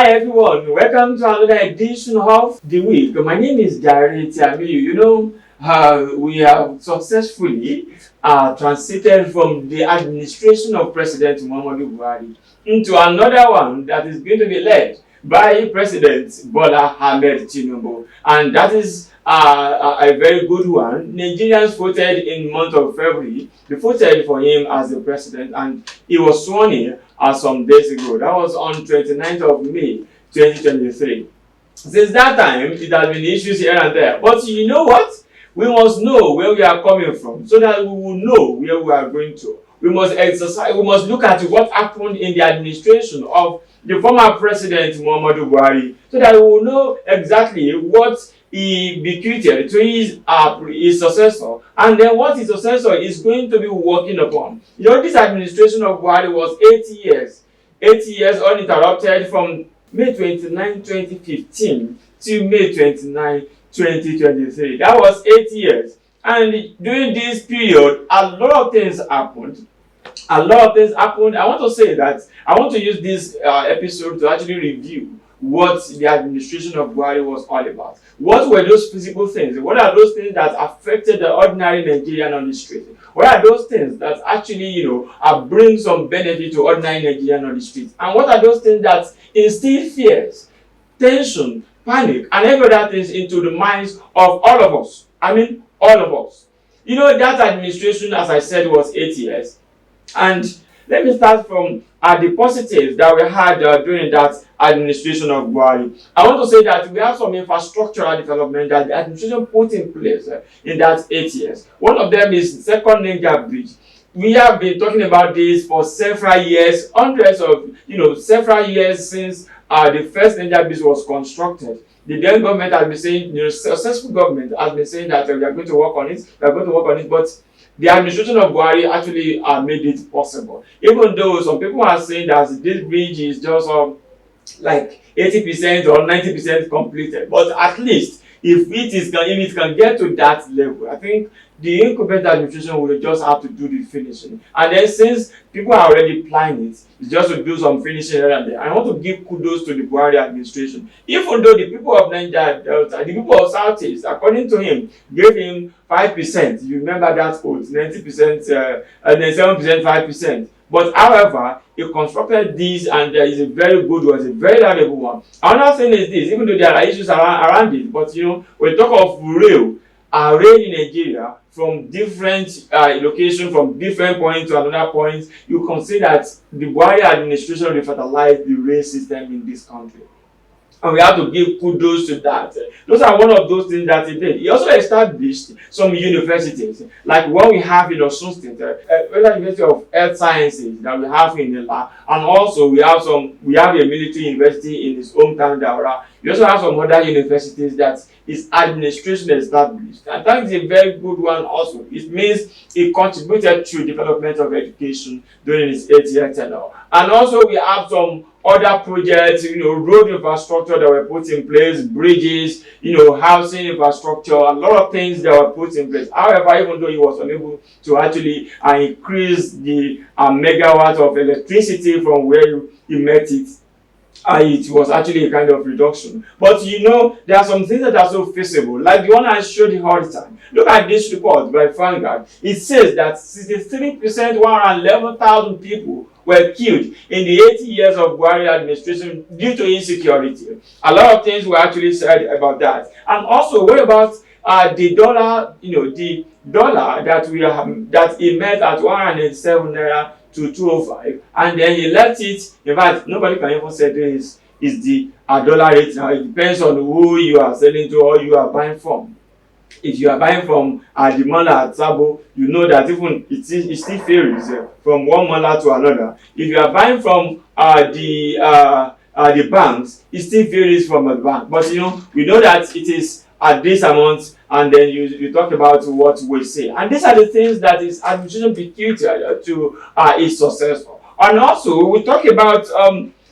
Hi everyone, welcome to another edition of The Week. My name is Jare Tiamiyu. We have successfully transited from the administration of President Muhammadu Buhari into another one that is going to be led by President Bola Ahmed Tinubu, and that is a very good one. Nigerians voted in the month of February. They voted for him as the president, and he was sworn in some days ago. That was on 29th of May 2023. Since that time, it has been issues here and there. But you know what? We must know where we are coming from so that we will know where we are going to. We must look at what happened in the administration of the former president Muhammadu Buhari so that we will know exactly what he bequeathed to his successor, and then what his successor is going to be working upon. This administration of Buhari was 8 years uninterrupted from May 29, 2015 to May 29, 2023. That was 8 years. And during this period, a lot of things happened. I want to say that I want to use this episode to actually review what the administration of Buhari was all about. What were those physical things? What are those things that affected the ordinary Nigerian on the street? What are those things that actually, bring some benefit to ordinary Nigerian on the street? And what are those things that instill fears, tension, panic, and every other things into the minds of all of us? I mean, all of us. That administration, as I said, was 8 years. And let me start from the positives that we had during that administration of Buhari. I want to say that we have some infrastructural development that the administration put in place in that 8 years. One of them is Second Niger Bridge. We have been talking about this for several years, several years since the first Niger Bridge was constructed. The then government has been saying, successful government has been saying that we are going to work on it, but the administration of Buhari actually made it possible. Even though some people are saying that this bridge is just like 80% or 90% completed, but at least if it can get to that level, I think the incumbent administration will just have to do the finishing. And then since people are already planning it's just to do some finishing here and there. I want to give kudos to the Buhari administration. Even though the people of Nigeria, the people of Southeast, according to him, gave him 5%. You remember that quote, 90%, 97%, 5%. But however, he constructed this, and there is a very good one, a very valuable one. Another thing is this, even though there are issues around it, but when we talk of rail in Nigeria, from different locations, from different points to another point, you can see that the Buhari administration revitalized the rail system in this country. And we have to give kudos to that. Those are one of those things that he did. He also established some universities, like what we have in Osun State, Federal University of Health Sciences that we have in Ila, and also we have a military university in his hometown, Daura. We also have some other universities that his administration established, and that is a very good one also. It means he contributed to development of education during his 8-year tenure. And also we have some other projects, road infrastructure that were put in place, bridges, housing infrastructure, a lot of things that were put in place. However, even though he was unable to actually increase the megawatt of electricity from where he met it, it was actually a kind of reduction. But there are some things that are so feasible, like the one I showed you all the time. Look at this report by Vanguard. It says that 63%, 111,000 people were killed in the 80 years of Buhari administration due to insecurity. A lot of things were actually said about that. And also, what about the dollar? The dollar that he met at 187 naira to 205, and then he left it. In fact, nobody can even say this is the dollar rate now. It depends on who you are selling to or you are buying from. If you are buying from the mall at Sabo, you know that even it still varies from one mall to another. If you are buying from the banks, it still varies from the bank. But we know that it is at this amount, and then you talk about what we say. And these are the things that his administration bequeathed to his successor. And also, we talk about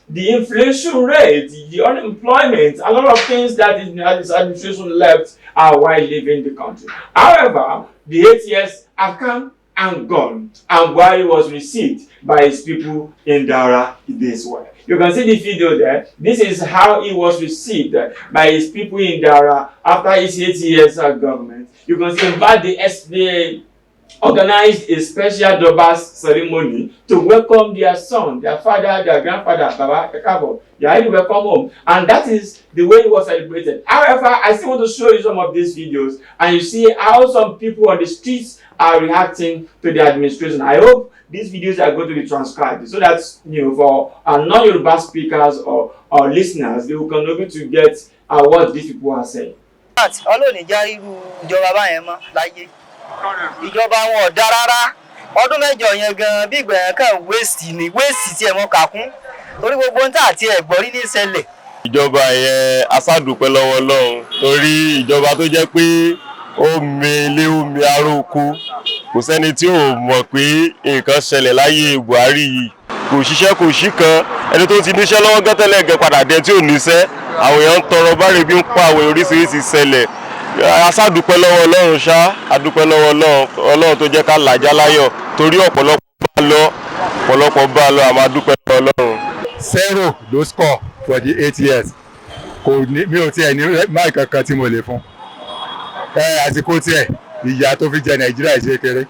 the inflation rate, the unemployment, a lot of things that his administration left while leaving the country. However, the 8 years have come and gone. And Buhari was received by his people in Daura this way. You can see the video there. This is how he was received by his people in Daura after his 8 years of government. You can see, in fact, the organized a special Dobas ceremony to welcome their son, their father, their grandfather, Baba Ekabo. They are really welcome home. And that is the way it was celebrated. However, I still want to show you some of these videos, and you see how some people on the streets are reacting to the administration. I hope these videos are going to be transcribed so that, you know, for non-Yoruba speakers or listeners, they will continue to get what these people are saying. Ìjọba wọn ò dá rárá. Ọdún mẹ́jọ yẹn gan bí ìgbà yẹn kàn waste ni, waste tí ẹ mọ kà kún torí gbogbo ohun tá àti ẹ̀gbọ́n rí ní ṣẹlẹ̀. Ìjọba yẹn asádùpẹ́ lọ́wọ́ Ọlọ́run torí ìjọba tó jẹ́ pé ó mele ó mi aróko kò sẹ́ni tí ò mọ̀ pé nǹkan ṣẹlẹ̀ láyé Buhari yìí kò ṣiṣẹ́ kò sí kan ẹni tó ti níṣẹ́ lọ́wọ́ gẹ́tẹ́lẹ̀ gẹ́ padà dé tí ò níṣẹ́ àwọn èèyàn ń tọrọ báre bí ń pa àwọn oríṣiríṣi ṣẹlẹ̀. Asádùpẹ́ lọ́wọ́ Ọlọ́run ṣá adúpẹ́ lọ́wọ́ Ọlọ́run tó jẹ́ ká làjà láyọ̀ torí ọ̀pọ̀lọpọ̀ bá lọ àmọ́ adúpẹ́ lọ́wọ́ Ọlọ́run. 0 ló score for the 8 years kò ní mi ò tiẹ̀ ní máì kankan tí mo lè fún àsìkò tiẹ̀ ìyà tó fi jẹ Nàìjíríà ṣe kéré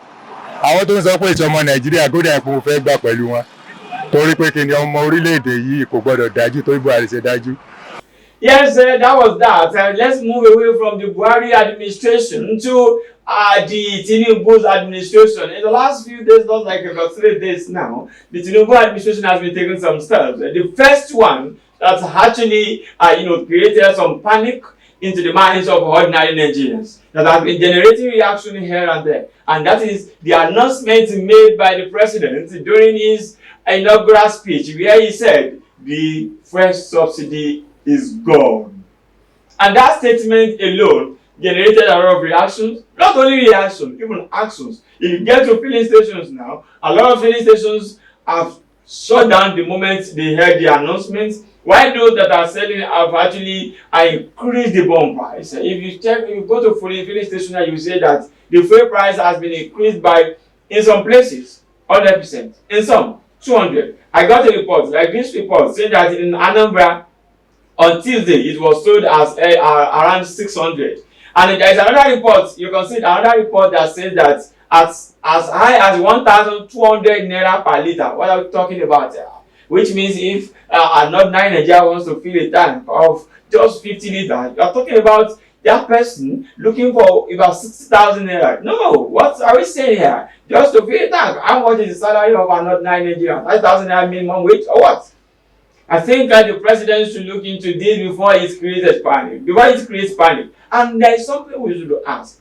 àwọn tó ń sọ pé ìṣọmọ Nàìjíríà gómìnà ìpò fẹ́ gbà pẹ̀lú wọn torí pé kí ni ọmọ orílẹ̀-èdè yìí kò gbọ́dọ̀ dájú torí Buhari ṣe dájú. Yes, that was that. Let's move away from the Buhari administration to the Tinubu's administration. In the last few days, not like about 3 days now, the Tinubu administration has been taking some steps. The first one that's actually, created some panic into the minds of ordinary Nigerians that has been generating reaction here and there. And that is the announcement made by the president during his inaugural speech, where he said the first subsidy is gone. And that statement alone generated a lot of reactions. Not only reactions, even actions. If you get to filling stations now, a lot of filling stations have shut down the moment they heard the announcement. While those that are selling have actually increased the bomb price. If you go to filling station, you say that the fuel price has been increased by, in some places, 100%. In some, 200. I got a report, like this report, saying that in Anambra, on Tuesday, it was sold as around 600. And there is another report, you can see another report that says that as high as 1,200 naira per liter. What are we talking about here? Which means if not 9 Nigeria wants to fill a tank of just 50 liters, you are talking about that person looking for about 60,000 naira. No, what are we saying here? Just to fill a tank. How much is the salary of not 9 Nigerians? 5,000 naira minimum wage or what? I think that the president should look into this before it creates panic. Before it creates panic. And there is something we should ask.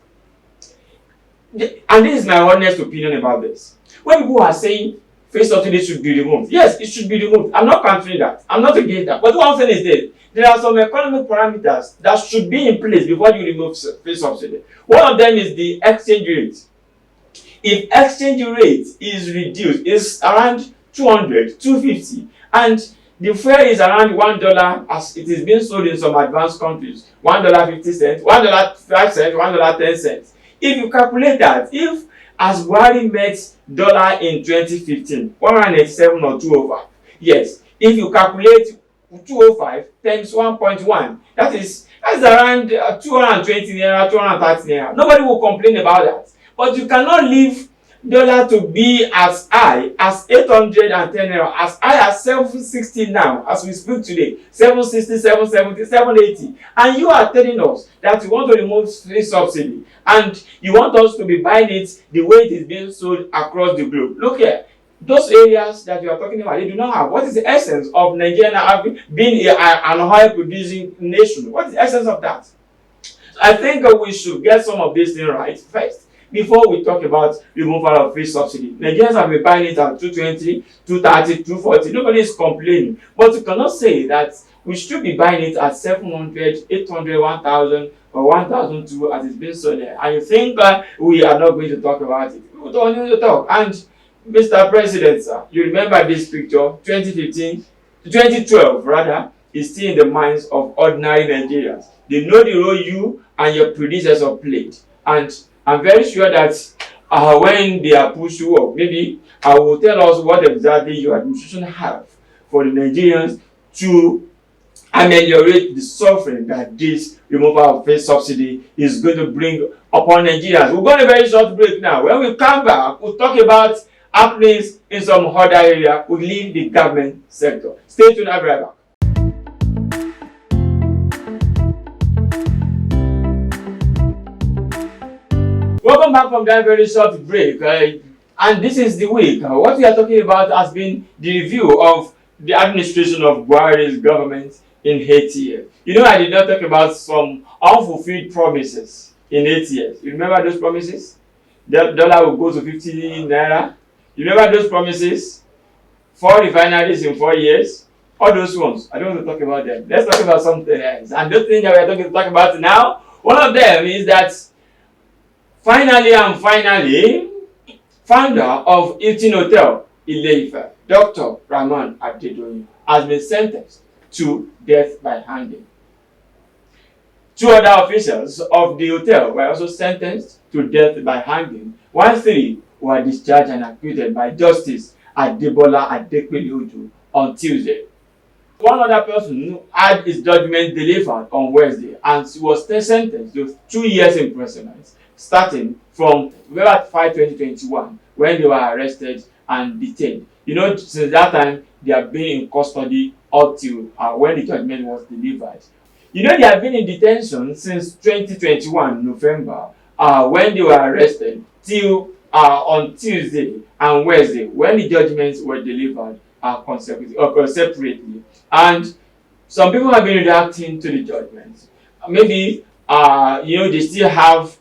And this is my honest opinion about this. When people are saying face subsidy should be removed, yes, it should be removed. I'm not countering that. I'm not against that. But what I'm saying is this. There are some economic parameters that should be in place before you remove face subsidy. One of them is the exchange rate. If exchange rate is reduced, it's around 200, 250, and the fare is around $1 as it is being sold in some advanced countries. $1.50, $1.05, $1.10. If you calculate that, if as Buhari met dollar in 2015, 187 or 205, yes, if you calculate 205 times 1.1, that's around 220 naira, 230 naira. Nobody will complain about that. But you cannot leave dollar to be as high as 810 naira, as high as 760 now, as we speak today, 760, 770, 780. And you are telling us that you want to remove free subsidy and you want us to be buying it the way it is being sold across the globe. Look here, those areas that you are talking about, they do not have. What is the essence of Nigeria being an oil producing nation? What is the essence of that? So I think we should get some of these things right first before we talk about removal of free subsidy. Nigerians have been buying it at 220, 230, 240. Nobody is complaining. But you cannot say that we should be buying it at 700, 800, 1,000 or 1,002 as it's been sold there. And you think we are not going to talk about it. We don't need to talk. And Mr. President, sir, you remember this picture, 2012 rather, is still in the minds of ordinary Nigerians. They know the role you and your predecessor played. And I'm very sure that when they are pushed to work. Maybe I will tell us what exactly your administration have for the Nigerians to ameliorate the suffering that this removal of face subsidy is going to bring upon Nigerians. We'll go on a very short break now. When we come back, we'll talk about happenings in some other area. We'll leave the government sector. Stay tuned, I'll be right back. Welcome back from that very short break. And this is the week. What we are talking about has been the review of the administration of Buhari's government in 8 years. You know, I did not talk about some unfulfilled promises in 8 years. You remember those promises? The dollar will go to 50 naira. You remember those promises? 4 refineries in 4 years. All those ones. I don't want to talk about them. Let's talk about something else. And those things that we are going to talk about now, one of them is that finally, founder of Hilton Hotel Ile-Ife, Dr. Ramon Adedoyin, has been sentenced to death by hanging. 2 other officials of the hotel were also sentenced to death by hanging, while 3 were discharged and acquitted by Justice Adebola Adepele on Tuesday. One other person had his judgment delivered on Wednesday and was sentenced to 2 years imprisonment, starting from November 5, 2021, when they were arrested and detained. You know, since that time, they have been in custody up till when the judgment was delivered. You know, they have been in detention since 2021, November, when they were arrested, till on Tuesday and Wednesday, when the judgments were delivered separately. And some people have been reacting to the judgments. Maybe, you know, they still have,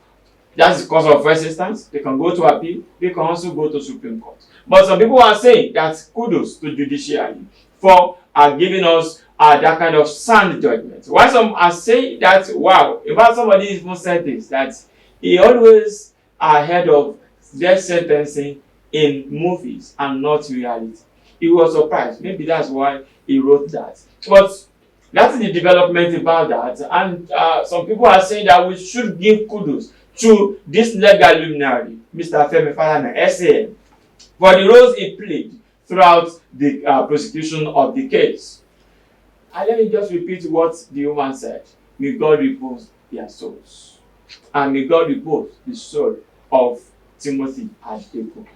that's the cause of first instance. They can go to appeal. They can also go to Supreme Court. But some people are saying that kudos to judiciary for giving us that kind of sound judgment. While some are saying that, wow, about somebody even said this, that he always heard of death sentencing in movies and not reality. He was surprised. Maybe that's why he wrote that. But that's the development about that. And some people are saying that we should give kudos to this legal luminary, Mr. Femi Falana, SAN, for the roles he played throughout the prosecution of the case. And let me just repeat what the woman said. May God repose their souls. And may God repose the soul of Timothy Adegoke.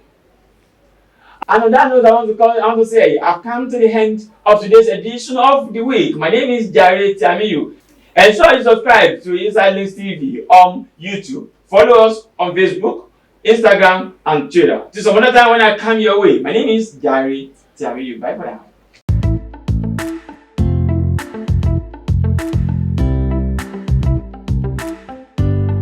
And on that note, I want to say, I've come to the end of today's edition of the week. My name is Jare Tiamiyu. Ensure you subscribe to Inside Links TV on YouTube. Follow us on Facebook, Instagram, and Twitter. Till some other time when I come your way. My name is Jare Tiamiyu. Bye for now.